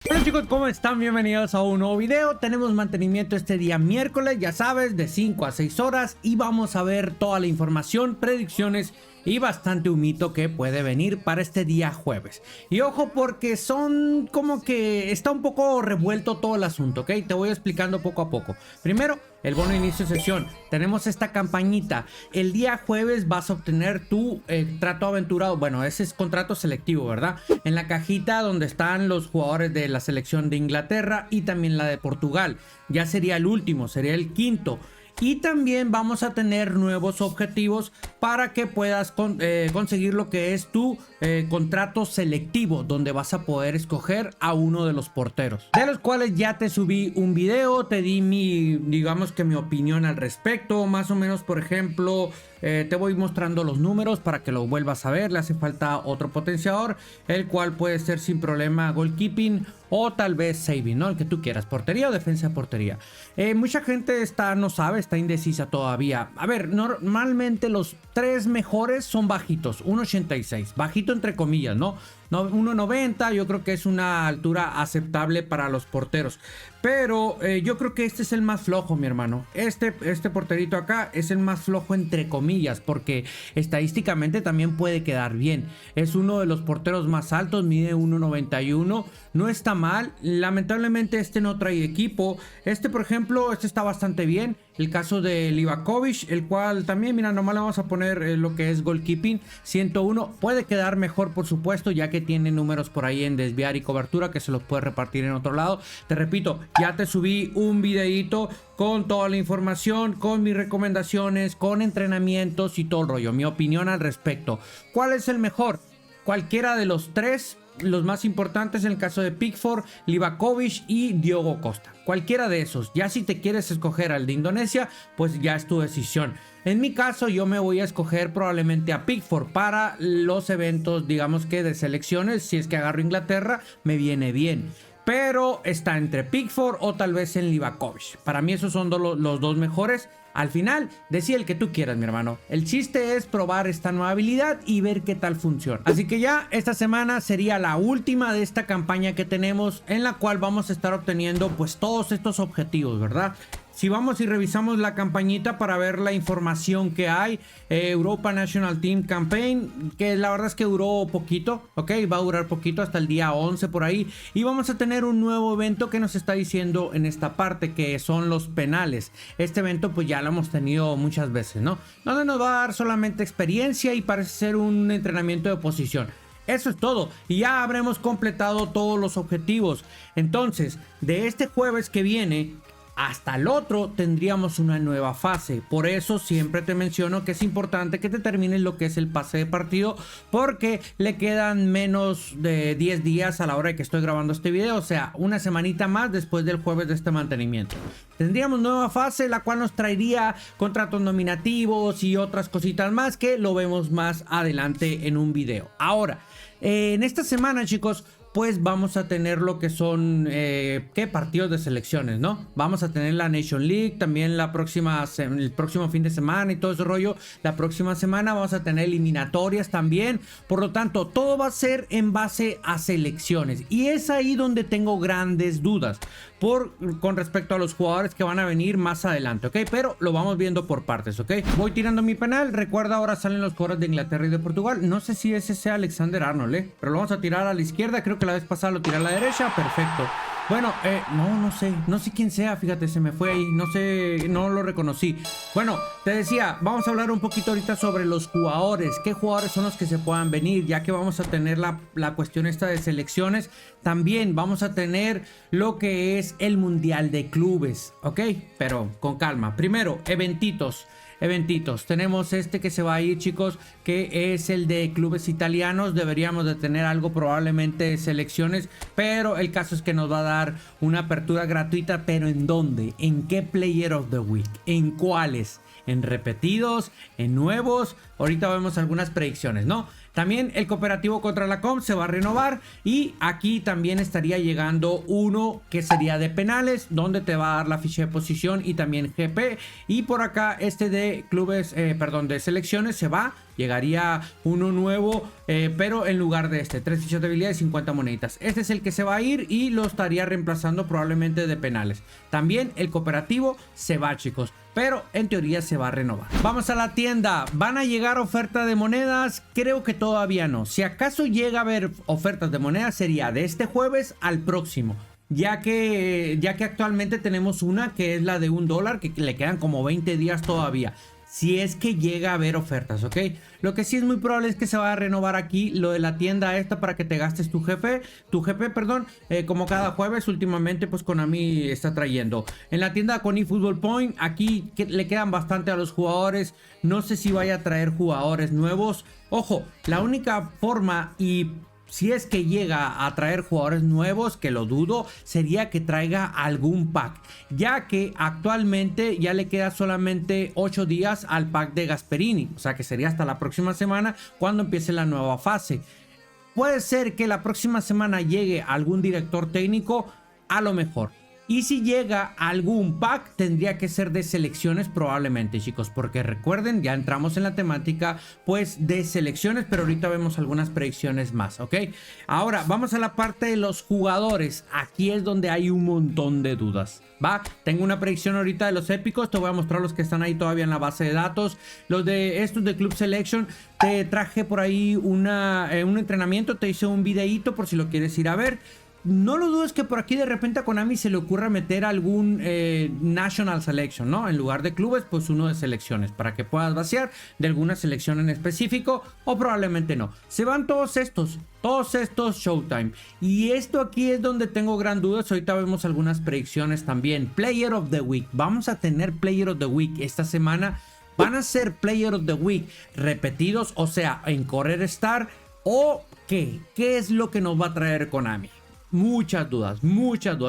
Hola chicos, ¿cómo están? Bienvenidos a un nuevo video. Tenemos mantenimiento este día miércoles, ya sabes, de 5 a 6 horas y vamos a ver toda la información, predicciones y bastante humito que puede venir para este día jueves. Y ojo porque son como que está un poco revuelto todo el asunto, ¿ok? Te voy explicando poco a poco. Primero, el bono de inicio de sesión. Tenemos esta campañita. El día jueves vas a obtener tu trato aventurado. Bueno, ese es contrato selectivo, ¿verdad? En la cajita donde están los jugadores de la selección de Inglaterra y también la de Portugal. Ya sería el último, sería el quinto. Y también vamos a tener nuevos objetivos para que puedas conseguir lo que es tu contrato selectivo, donde vas a poder escoger a uno de los porteros, de los cuales ya te subí un video, te di digamos que mi opinión al respecto, más o menos. Por ejemplo, te voy mostrando los números para que lo vuelvas a ver. Le hace falta otro potenciador, el cual puede ser sin problema goalkeeping o tal vez saving, ¿no? El que tú quieras, portería o defensa de portería. Mucha gente no sabe, está indecisa todavía. A ver, normalmente los tres mejores son bajitos, 1.86, bajito entre comillas, ¿no? 1.90 yo creo que es una altura aceptable para los porteros, pero yo creo que este es el más flojo, mi hermano. Este porterito acá es el más flojo entre comillas, porque estadísticamente también puede quedar bien. Es uno de los porteros más altos, mide 1.91, no está mal. Lamentablemente este no trae equipo. Por ejemplo, este está bastante bien. El caso de Livakovic, el cual también, mira, nomás le vamos a poner lo que es goalkeeping, 101. Puede quedar mejor, por supuesto, ya que tiene números por ahí en desviar y cobertura que se los puede repartir en otro lado. Te repito, ya te subí un videito con toda la información, con mis recomendaciones, con entrenamientos y todo el rollo. Mi opinión al respecto. ¿Cuál es el mejor? Cualquiera de los tres. Los más importantes en el caso de Pickford, Livakovic y Diogo Costa. Cualquiera de esos. Ya si te quieres escoger al de Indonesia, pues ya es tu decisión. En mi caso yo me voy a escoger probablemente a Pickford para los eventos, digamos que de selecciones. Si es que agarro Inglaterra, me viene bien. Pero está entre Pickford o tal vez en Livakovic. Para mí esos son los dos mejores. Al final, decía el que tú quieras, mi hermano. El chiste es probar esta nueva habilidad y ver qué tal funciona. Así que ya esta semana sería la última de esta campaña que tenemos, en la cual vamos a estar obteniendo pues todos estos objetivos, ¿verdad? Si vamos y revisamos la campañita para ver la información que hay, Europa National Team Campaign, que la verdad es que duró poquito, ok, va a durar poquito hasta el día 11 por ahí, y vamos a tener un nuevo evento que nos está diciendo en esta parte, que son los penales. Este evento pues ya lo hemos tenido muchas veces, ¿no? Donde nos va a dar solamente experiencia y parece ser un entrenamiento de posición. Eso es todo, y ya habremos completado todos los objetivos. Entonces, de este jueves que viene hasta el otro tendríamos una nueva fase. Por eso siempre te menciono que es importante que te termines lo que es el pase de partido, porque le quedan menos de 10 días a la hora de que estoy grabando este video. O sea, una semanita más después del jueves de este mantenimiento. Tendríamos nueva fase, la cual nos traería contratos nominativos y otras cositas más, que lo vemos más adelante en un video. Ahora, en esta semana, chicos, pues vamos a tener lo que son partidos de selecciones, ¿no? Vamos a tener la Nation League también el próximo fin de semana y todo ese rollo. La próxima semana vamos a tener eliminatorias también. Por lo tanto, todo va a ser en base a selecciones, y es ahí donde tengo grandes dudas con respecto a los jugadores que van a venir más adelante, ¿ok? Pero lo vamos viendo por partes, ¿ok? Voy tirando mi penal. Recuerda, ahora salen los jugadores de Inglaterra y de Portugal. No sé si ese sea Alexander-Arnold, pero lo vamos a tirar a la izquierda. Creo que la vez pasada lo tiré a la derecha. Perfecto. Bueno, no sé quién sea, fíjate, se me fue ahí, no sé, no lo reconocí. Bueno, te decía, vamos a hablar un poquito ahorita sobre los jugadores, qué jugadores son los que se puedan venir, ya que vamos a tener la cuestión esta de selecciones. También vamos a tener lo que es el Mundial de Clubes, ¿ok? Pero con calma. Primero, eventitos. Tenemos que se va a ir, chicos, que es el de clubes italianos. Deberíamos de tener algo, probablemente de selecciones, pero el caso es que nos va a dar una apertura gratuita. ¿Pero en dónde? ¿En qué Player of the Week? ¿En cuáles? ¿En repetidos? ¿En nuevos? Ahorita vemos algunas predicciones, ¿no? También el cooperativo contra la Com se va a renovar, y aquí también estaría llegando uno que sería de penales, donde te va a dar la ficha de posición y también GP. Y por acá de clubes, de selecciones se va. llegaría uno nuevo, pero en lugar de 3 fichas de habilidad y 50 moneditas. Este es el que se va a ir y lo estaría reemplazando probablemente de penales. También el cooperativo se va, chicos, pero en teoría se va a renovar. Vamos a la tienda. ¿Van a llegar ofertas de monedas? Creo que todavía no. Si acaso llega a haber ofertas de monedas, sería de este jueves al próximo. Ya que actualmente tenemos una que es la de $1, que le quedan como 20 días todavía. Si es que llega a haber ofertas, ¿ok? Lo que sí es muy probable es que se va a renovar aquí lo de la tienda esta para que te gastes tu GP, perdón, como cada jueves últimamente pues Konami está trayendo. En la tienda con eFootball Point, aquí le quedan bastante a los jugadores, no sé si vaya a traer jugadores nuevos. Ojo, la única forma y... si es que llega a traer jugadores nuevos, que lo dudo, sería que traiga algún pack, ya que actualmente ya le queda solamente 8 días al pack de Gasperini, o sea que sería hasta la próxima semana cuando empiece la nueva fase. Puede ser que la próxima semana llegue algún director técnico, a lo mejor. Y si llega algún pack, tendría que ser de selecciones probablemente, chicos. Porque recuerden, ya entramos en la temática, pues, de selecciones. Pero ahorita vemos algunas predicciones más, ¿ok? Ahora, vamos a la parte de los jugadores. Aquí es donde hay un montón de dudas, ¿va? Tengo una predicción ahorita de los épicos. Te voy a mostrar los que están ahí todavía en la base de datos. Los de estos de Club Selection. Te traje por ahí un entrenamiento. Te hice un videíto por si lo quieres ir a ver. No lo dudes que por aquí de repente a Konami se le ocurra meter algún National Selection, ¿no? En lugar de clubes, pues uno de selecciones, para que puedas vaciar de alguna selección en específico, o probablemente no. Se van todos estos Showtime. Y esto aquí es donde tengo gran dudas. Ahorita vemos algunas predicciones también. Player of the Week. Vamos a tener Player of the Week esta semana. Van a ser Player of the Week repetidos, o sea, en Correr Star, o ¿qué? ¿Qué es lo que nos va a traer Konami? Muchas dudas,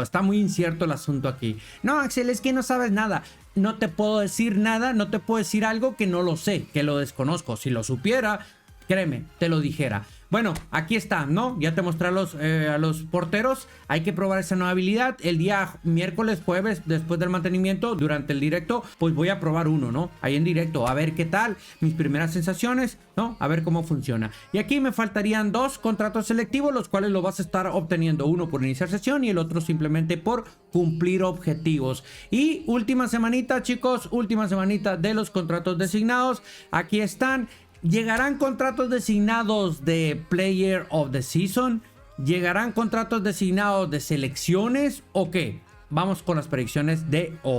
está muy incierto el asunto aquí. No, Axel, es que no sabes nada. No te puedo decir nada, no te puedo decir algo que no lo sé, que lo desconozco. Si lo supiera, créeme, te lo dijera. Bueno, aquí está, ¿no? Ya te mostré a los porteros. Hay que probar esa nueva habilidad. El día miércoles, jueves, después del mantenimiento, durante el directo, pues voy a probar uno, ¿no? Ahí en directo, a ver qué tal, mis primeras sensaciones, ¿no? A ver cómo funciona. Y aquí me faltarían 2 contratos selectivos, los cuales lo vas a estar obteniendo. Uno por iniciar sesión y el otro simplemente por cumplir objetivos. Y última semanita, chicos, última semanita de los contratos designados. Aquí están. ¿Llegarán contratos designados de Player of the Season? ¿Llegarán contratos designados de selecciones o qué? Vamos con las predicciones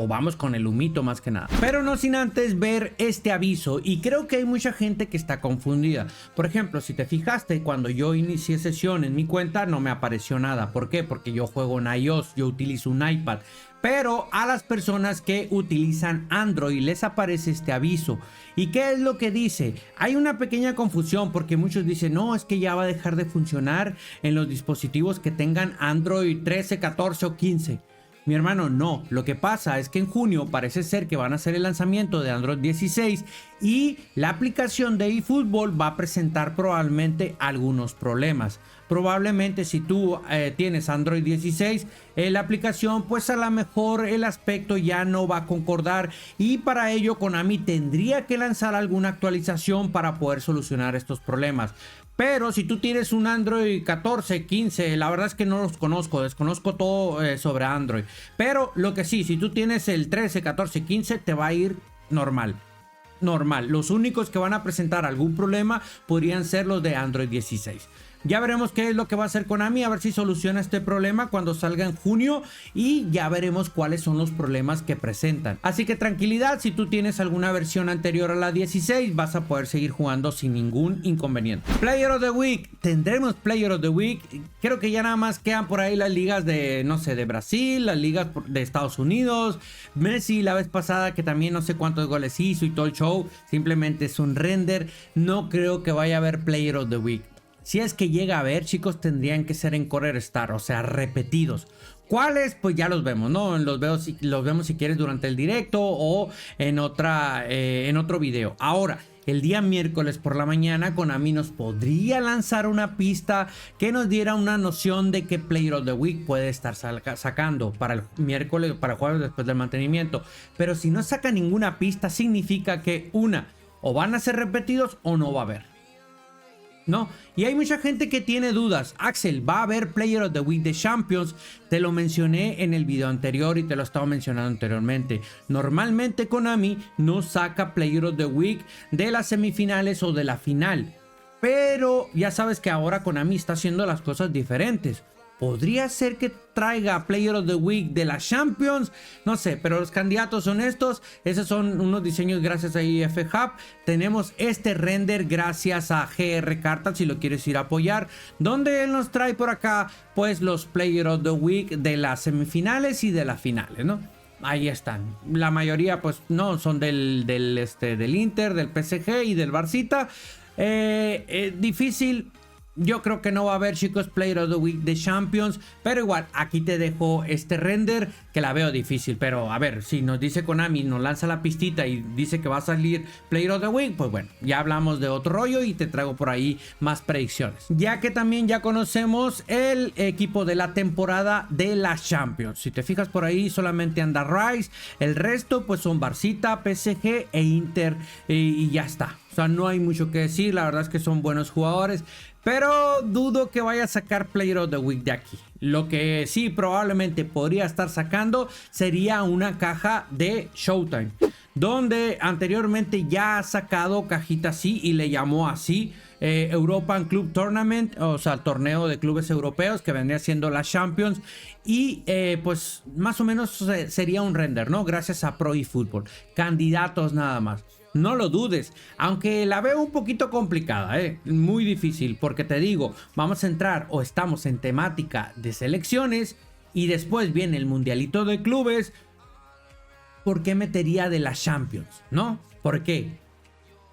vamos con el humito más que nada. Pero no sin antes ver este aviso, y creo que hay mucha gente que está confundida. Por ejemplo, si te fijaste, cuando yo inicié sesión en mi cuenta no me apareció nada. ¿Por qué? Porque yo juego en iOS, yo utilizo un iPad. Pero a las personas que utilizan Android les aparece este aviso. ¿Y qué es lo que dice? Hay una pequeña confusión porque muchos dicen, no, es que ya va a dejar de funcionar en los dispositivos que tengan Android 13, 14 o 15. Mi hermano, no. Lo que pasa es que en junio parece ser que van a hacer el lanzamiento de Android 16 y la aplicación de eFootball va a presentar probablemente algunos problemas. Probablemente si tú tienes Android 16, la aplicación pues a lo mejor el aspecto ya no va a concordar, y para ello Konami tendría que lanzar alguna actualización para poder solucionar estos problemas. Pero si tú tienes un Android 14, 15, la verdad es que no los conozco, desconozco todo sobre Android. Pero lo que sí, si tú tienes el 13, 14, 15, te va a ir normal. Los únicos que van a presentar algún problema podrían ser los de Android 16. Ya veremos qué es lo que va a hacer Konami, a ver si soluciona este problema cuando salga en junio, y ya veremos cuáles son los problemas que presentan. Así que tranquilidad, si tú tienes alguna versión anterior a la 16 vas a poder seguir jugando sin ningún inconveniente. Player of the Week, tendremos Player of the Week. Creo que ya nada más quedan por ahí las ligas de, no sé, de Brasil, las ligas de Estados Unidos. Messi la vez pasada que también no sé cuántos goles hizo y todo el show, simplemente es un render. No creo que vaya a haber Player of the Week. Si es que llega a ver, chicos, tendrían que ser en Correr Star, o sea, repetidos. ¿Cuáles? Pues ya los vemos, ¿no? Los vemos si quieres durante el directo o en otro video. Ahora, el día miércoles por la mañana, Konami nos podría lanzar una pista que nos diera una noción de qué Player of the Week puede estar sacando para el miércoles, para jueves después del mantenimiento. Pero si no saca ninguna pista, significa que o van a ser repetidos o no va a haber. ¿No? Y hay mucha gente que tiene dudas. Axel, ¿va a haber Player of the Week de Champions? Te lo mencioné en el video anterior y te lo estaba mencionando anteriormente. Normalmente Konami no saca Player of the Week de las semifinales o de la final. Pero ya sabes que ahora Konami está haciendo las cosas diferentes. ¿Podría ser que traiga Player of the Week de la Champions? No sé, pero los candidatos son estos. Esos son unos diseños gracias a IF Hub. Tenemos este render gracias a GR Carta, si lo quieres ir a apoyar. Donde él nos trae por acá, pues, los Player of the Week de las semifinales y de las finales, ¿no? Ahí están. La mayoría, pues, no, son del Inter, del PSG y del Barcita. Difícil. Yo creo que no va a haber, chicos, Player of the Week de Champions. Pero igual, aquí te dejo este render que la veo difícil. Pero a ver, si nos dice Konami, nos lanza la pistita y dice que va a salir Player of the Week, pues bueno, ya hablamos de otro rollo y te traigo por ahí más predicciones. Ya que también ya conocemos el equipo de la temporada de la Champions. Si te fijas por ahí, solamente anda Rice. El resto, pues son Barcita, PSG e Inter. Y ya está. O sea, no hay mucho que decir. La verdad es que son buenos jugadores. Pero dudo que vaya a sacar Player of the Week de aquí. Lo que sí probablemente podría estar sacando sería una caja de Showtime. Donde anteriormente ya ha sacado cajita así y le llamó así. European Club Tournament, o sea, el torneo de clubes europeos que vendría siendo la Champions. Y pues más o menos sería un render, ¿no? Gracias a Pro eFootball. Candidatos nada más. No lo dudes, aunque la veo un poquito complicada, muy difícil, porque te digo, vamos a entrar o estamos en temática de selecciones y después viene el mundialito de clubes. ¿Por qué metería de la Champions? ¿No? ¿Por qué?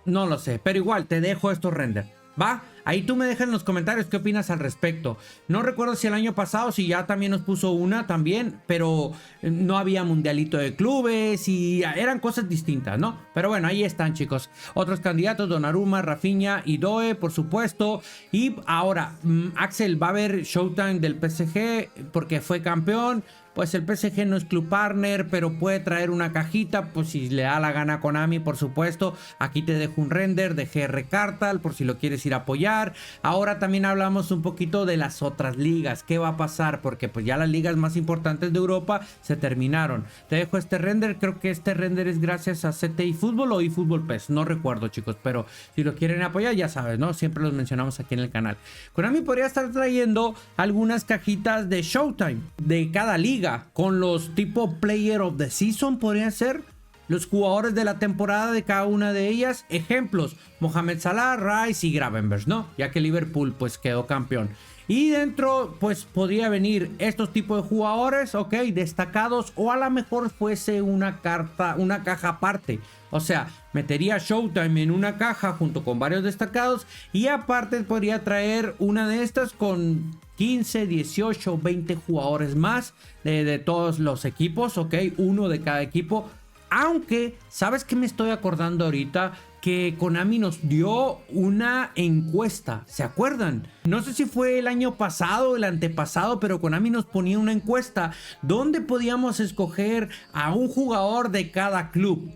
No lo sé, pero igual te dejo estos renders. ¿Va? Ahí tú me dejas en los comentarios qué opinas al respecto. No recuerdo si el año pasado, si ya también nos puso una también, pero no había mundialito de clubes y eran cosas distintas, ¿no? Pero bueno, ahí están, chicos. Otros candidatos, Donnarumma, Rafinha y Doe, por supuesto. Y ahora, Axel, va a haber Showtime del PSG porque fue campeón. Pues el PSG no es club partner, pero puede traer una cajita, pues si le da la gana a Konami, por supuesto. Aquí te dejo un render de GR Cartal, por si lo quieres ir a apoyar. Ahora también hablamos un poquito de las otras ligas. ¿Qué va a pasar? Porque pues ya las ligas más importantes de Europa se terminaron. Te dejo este render, creo que este render es gracias a CTI Fútbol o eFootball PES. No recuerdo, chicos, pero si lo quieren apoyar, ya sabes, ¿no? Siempre los mencionamos aquí en el canal. Konami podría estar trayendo algunas cajitas de Showtime de cada liga. Con los tipo Player of the Season podrían ser los jugadores de la temporada de cada una de ellas. Ejemplos, Mohamed Salah, Rice y Gravenberch, ¿no? Ya que Liverpool pues quedó campeón. Y dentro pues podría venir estos tipos de jugadores, ok, destacados, o a lo mejor fuese una caja aparte. O sea, metería Showtime en una caja junto con varios destacados y aparte podría traer una de estas con 15, 18, 20 jugadores más de todos los equipos, ok, uno de cada equipo. Aunque, ¿sabes qué me estoy acordando ahorita? Que Konami nos dio una encuesta, ¿se acuerdan? No sé si fue el año pasado o el antepasado, pero Konami nos ponía una encuesta donde podíamos escoger a un jugador de cada club.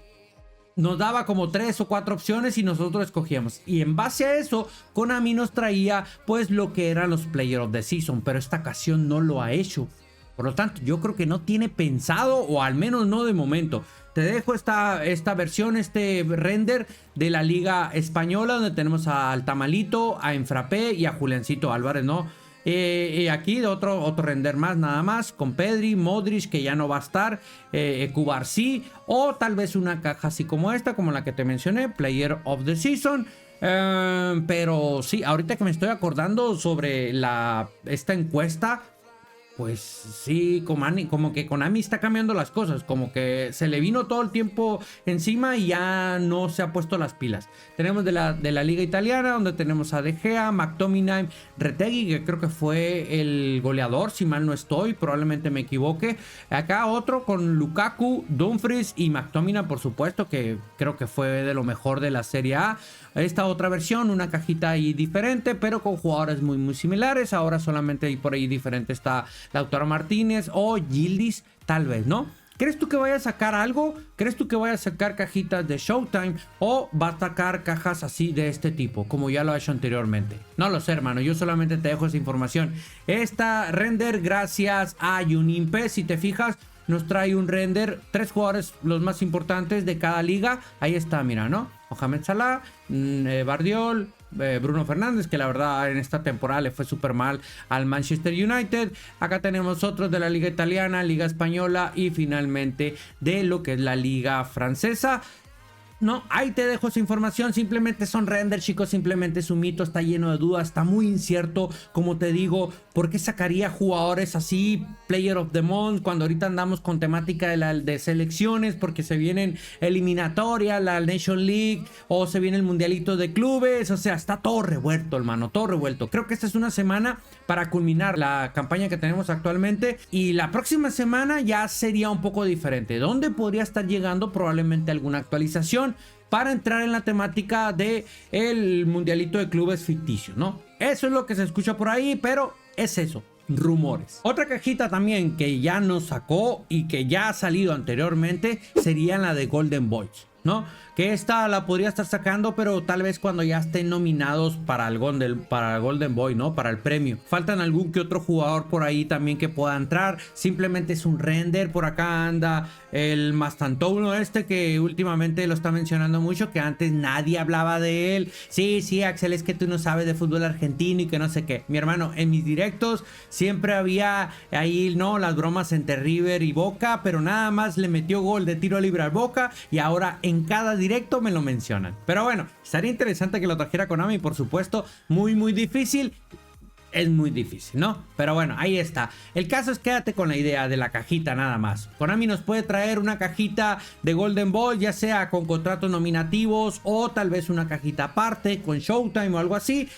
Nos daba como 3 o 4 opciones y nosotros escogíamos. Y en base a eso, Konami nos traía pues lo que eran los Player of the Season. Pero esta ocasión no lo ha hecho. Por lo tanto, yo creo que no tiene pensado, o al menos no de momento. Te dejo esta versión, este render de la Liga Española, donde tenemos a Tamalito, a Enfrappé y a Juliancito Álvarez, ¿no? Aquí otro render más, nada más, con Pedri, Modric, que ya no va a estar, Cubarsí, o tal vez una caja así como esta, como la que te mencioné, Player of the Season. Pero sí, ahorita que me estoy acordando sobre esta encuesta, pues sí, como que Konami está cambiando las cosas, como que se le vino todo el tiempo encima y ya no se ha puesto las pilas. Tenemos de la Liga Italiana, donde tenemos a De Gea, McTominay, Retegui, que creo que fue el goleador, si mal no estoy, probablemente me equivoque. Acá otro con Lukaku, Dumfries y McTominay, por supuesto, que creo que fue de lo mejor de la Serie A. Esta otra versión, una cajita ahí diferente, pero con jugadores muy similares. Ahora solamente ahí por ahí diferente está Lautaro Martínez o Yildiz, tal vez, ¿no? ¿Crees tú que vaya a sacar algo? ¿Crees tú que vaya a sacar cajitas de Showtime? ¿O va a sacar cajas así de este tipo, como ya lo ha hecho anteriormente? No lo sé, hermano, yo solamente te dejo esa información. Esta render, gracias a Unimpe, si te fijas, nos trae un render, 3 jugadores los más importantes de cada liga. Ahí está, mira, ¿no? Mohamed Salah, Bardiol, Bruno Fernández, que la verdad en esta temporada le fue súper mal al Manchester United. Acá tenemos otros de la liga italiana, liga española y finalmente de lo que es la liga francesa. No, ahí te dejo esa información, simplemente son renders, chicos, simplemente es un mito, está lleno de dudas, está muy incierto, como te digo. ¿Por qué sacaría jugadores así, Player of the Month, cuando ahorita andamos con temática de selecciones? Porque se vienen eliminatoria, la Nation League, o se viene el mundialito de clubes, o sea, está todo revuelto, hermano, todo revuelto. Creo que esta es una semana para culminar la campaña que tenemos actualmente, y la próxima semana ya sería un poco diferente, donde podría estar llegando probablemente alguna actualización para entrar en la temática de el mundialito de clubes ficticio, ¿no? Eso es lo que se escucha por ahí, pero es eso, rumores. Otra cajita también que ya nos sacó y que ya ha salido anteriormente sería la de Golden Boys, ¿no? Que esta la podría estar sacando, pero tal vez cuando ya estén nominados para el Golden Boy, ¿no? Para el premio. Faltan algún que otro jugador por ahí también que pueda entrar. Simplemente es un render. Por acá anda el Mastantouno este, que últimamente lo está mencionando mucho, que antes nadie hablaba de él. Sí, Axel, es que tú no sabes de fútbol argentino y que no sé qué. Mi hermano, en mis directos siempre había ahí, ¿no? Las bromas entre River y Boca, pero nada más le metió gol de tiro libre al Boca y ahora en cada directo me lo mencionan. Pero bueno, estaría interesante que lo trajera Konami, por supuesto. Muy difícil. Es muy difícil, ¿no? Pero bueno, ahí está. El caso es quédate con la idea de la cajita nada más. Konami nos puede traer una cajita de Golden Ball, ya sea con contratos nominativos o tal vez una cajita aparte con Showtime o algo así.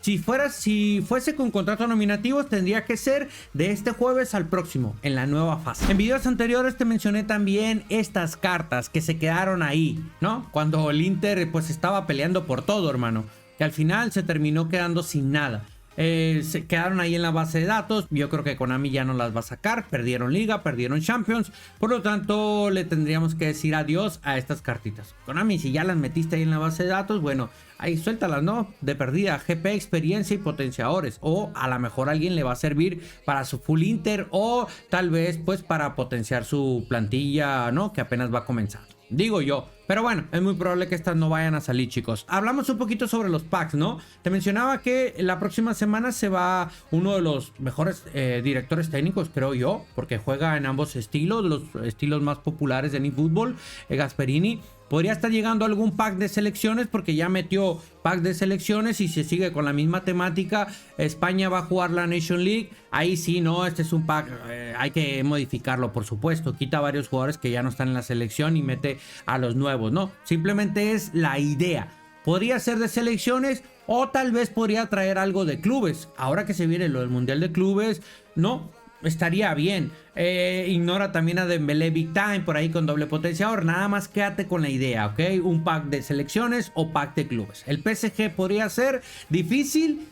Si fuese con contratos nominativos, tendría que ser de este jueves al próximo, en la nueva fase. En videos anteriores te mencioné también estas cartas que se quedaron ahí, ¿no? Cuando el Inter pues estaba peleando por todo, hermano. Que al final se terminó quedando sin nada. Se quedaron ahí en la base de datos. Yo creo que Konami ya no las va a sacar. Perdieron Liga, perdieron Champions. Por lo tanto, le tendríamos que decir adiós a estas cartitas. Konami, si ya las metiste ahí en la base de datos, bueno, ahí suéltalas, ¿no? De perdida, GP, experiencia y potenciadores. O a lo mejor a alguien le va a servir para su full Inter. O tal vez pues para potenciar su plantilla, ¿no? Que apenas va a comenzar. Digo yo. Pero bueno, es muy probable que estas no vayan a salir, chicos. Hablamos un poquito sobre los packs, ¿no? Te mencionaba que la próxima semana se va uno de los mejores directores técnicos, creo yo, porque juega en ambos estilos, los estilos más populares del eFootball, Gasperini. Podría estar llegando algún pack de selecciones porque ya metió pack de selecciones y se sigue con la misma temática. España va a jugar la Nation League. Ahí sí, no, este es un pack, hay que modificarlo, por supuesto. Quita a varios jugadores que ya no están en la selección y mete a los nuevos, ¿no? Simplemente es la idea. Podría ser de selecciones o tal vez podría traer algo de clubes. Ahora que se viene lo del Mundial de Clubes, no, estaría bien. Ignora también a Dembélé Big Time por ahí con doble potenciador. Nada más quédate con la idea, ¿ok? Un pack de selecciones o pack de clubes. El PSG podría ser difícil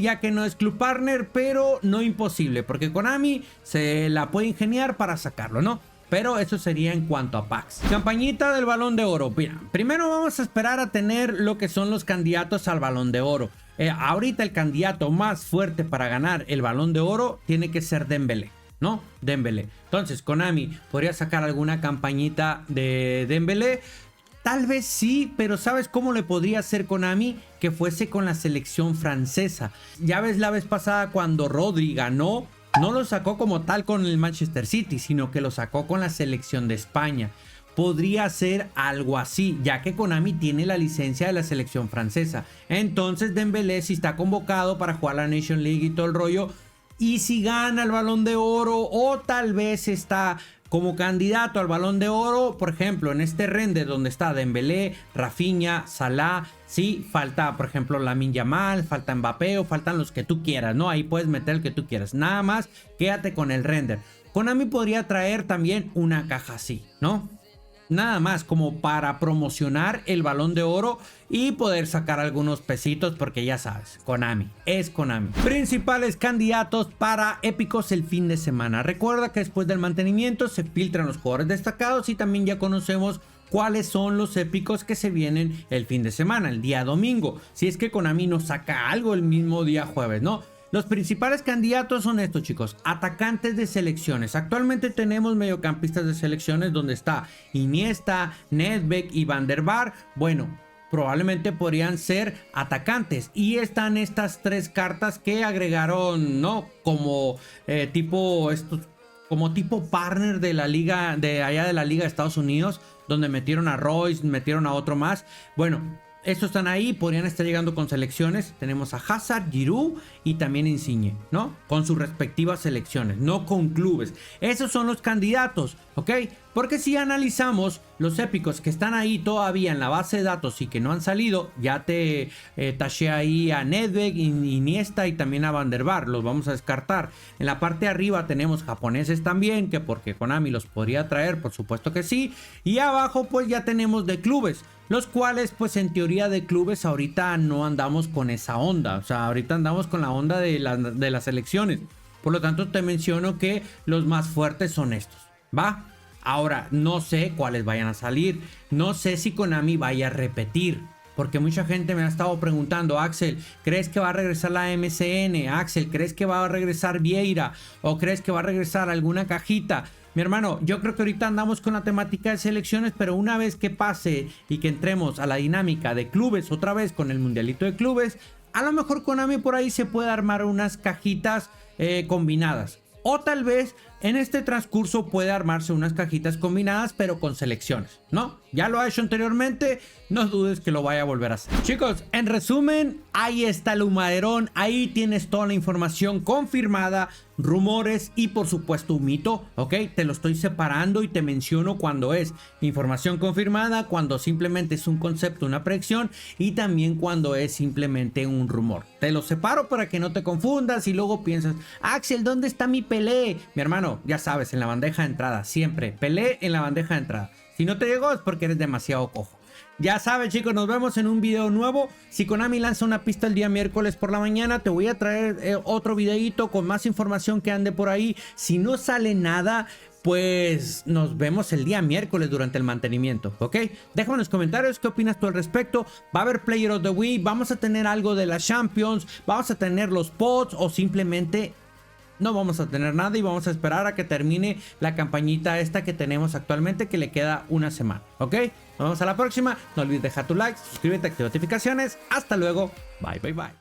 ya que no es club partner, pero no imposible, porque Konami se la puede ingeniar para sacarlo, ¿no? Pero eso sería en cuanto a packs. Campañita del Balón de Oro. Mira, primero vamos a esperar a tener lo que son los candidatos al Balón de Oro. Ahorita el candidato más fuerte para ganar el Balón de Oro tiene que ser Dembélé, ¿no? Dembélé. Entonces Konami podría sacar alguna campañita de Dembélé. Tal vez sí, pero ¿sabes cómo le podría hacer Konami? Que fuese con la selección francesa. Ya ves la vez pasada cuando Rodri ganó, no lo sacó como tal con el Manchester City, sino que lo sacó con la selección de España. Podría ser algo así, ya que Konami tiene la licencia de la selección francesa. Entonces Dembélé, si está convocado para jugar la Nation League y todo el rollo, y si gana el Balón de Oro, o tal vez está como candidato al Balón de Oro, por ejemplo, en este render donde está Dembélé, Rafinha, Salah, sí, falta, por ejemplo, Lamine Yamal, falta Mbappé o faltan los que tú quieras, ¿no? Ahí puedes meter el que tú quieras. Nada más, quédate con el render. Konami podría traer también una caja así, ¿no? nada más como para promocionar el Balón de Oro y poder sacar algunos pesitos, porque ya sabes, Konami es Konami. Principales candidatos para épicos el fin de semana. Recuerda que después del mantenimiento se filtran los jugadores destacados y también ya conocemos cuáles son los épicos que se vienen el fin de semana, el día domingo, si es que Konami nos saca algo el mismo día jueves, ¿no? Los principales candidatos son estos, chicos: atacantes de selecciones. Actualmente tenemos mediocampistas de selecciones donde está Iniesta, Nedved y Van der Vaart. Bueno, probablemente podrían ser atacantes, y están estas tres cartas que agregaron, ¿no? Como tipo partner de la liga, de allá de la liga de Estados Unidos, donde metieron a Royce, metieron a otro más. Bueno, estos están ahí, podrían estar llegando con selecciones. Tenemos a Hazard, Giroud y también Insigne, ¿no? Con sus respectivas selecciones, no con clubes. Esos son los candidatos, ¿ok? Porque si analizamos los épicos que están ahí todavía en la base de datos y que no han salido, ya te taché ahí a Nedved, Iniesta y también a Van der Vaart. Los vamos a descartar. En la parte de arriba tenemos japoneses también, que porque Konami los podría traer, por supuesto que sí. Y abajo pues ya tenemos de clubes, los cuales pues en teoría de clubes ahorita no andamos con esa onda. O sea, ahorita andamos con la onda de las selecciones. Por lo tanto te menciono que los más fuertes son estos, ¿va? Ahora, no sé cuáles vayan a salir. No sé si Konami vaya a repetir, porque mucha gente me ha estado preguntando: Axel, ¿crees que va a regresar la MCN? Axel, ¿crees que va a regresar Vieira? ¿O crees que va a regresar alguna cajita? Mi hermano, yo creo que ahorita andamos con la temática de selecciones, pero una vez que pase y que entremos a la dinámica de clubes otra vez con el mundialito de clubes, a lo mejor Konami por ahí se puede armar unas cajitas combinadas. O tal vez en este transcurso puede armarse unas cajitas combinadas, pero con selecciones, ¿no? Ya lo ha hecho anteriormente, no dudes que lo vaya a volver a hacer. Chicos, en resumen, ahí está el humaderón. Ahí tienes toda la información confirmada, rumores y por supuesto un mito, ¿ok? Te lo estoy separando y te menciono cuando es información confirmada, cuando simplemente es un concepto, una predicción, y también cuando es simplemente un rumor. Te lo separo para que no te confundas y luego piensas: Axel, ¿dónde está mi Pelé? Mi hermano, ya sabes, en la bandeja de entrada, siempre Pelé en la bandeja de entrada. Si no te llegó es porque eres demasiado cojo. Ya sabes, chicos, nos vemos en un video nuevo. Si Konami lanza una pista el día miércoles por la mañana, te voy a traer otro videito con más información que ande por ahí. Si no sale nada, pues nos vemos el día miércoles durante el mantenimiento, ¿ok? Déjame en los comentarios qué opinas tú al respecto. ¿Va a haber Player of the Week? ¿Vamos a tener algo de la Champions? ¿Vamos a tener los pods? ¿O simplemente no vamos a tener nada y vamos a esperar a que termine la campañita esta que tenemos actualmente, que le queda una semana, ¿ok? Nos vemos a la próxima. No olvides dejar tu like, suscríbete, activa notificaciones. Hasta luego. Bye, bye, bye.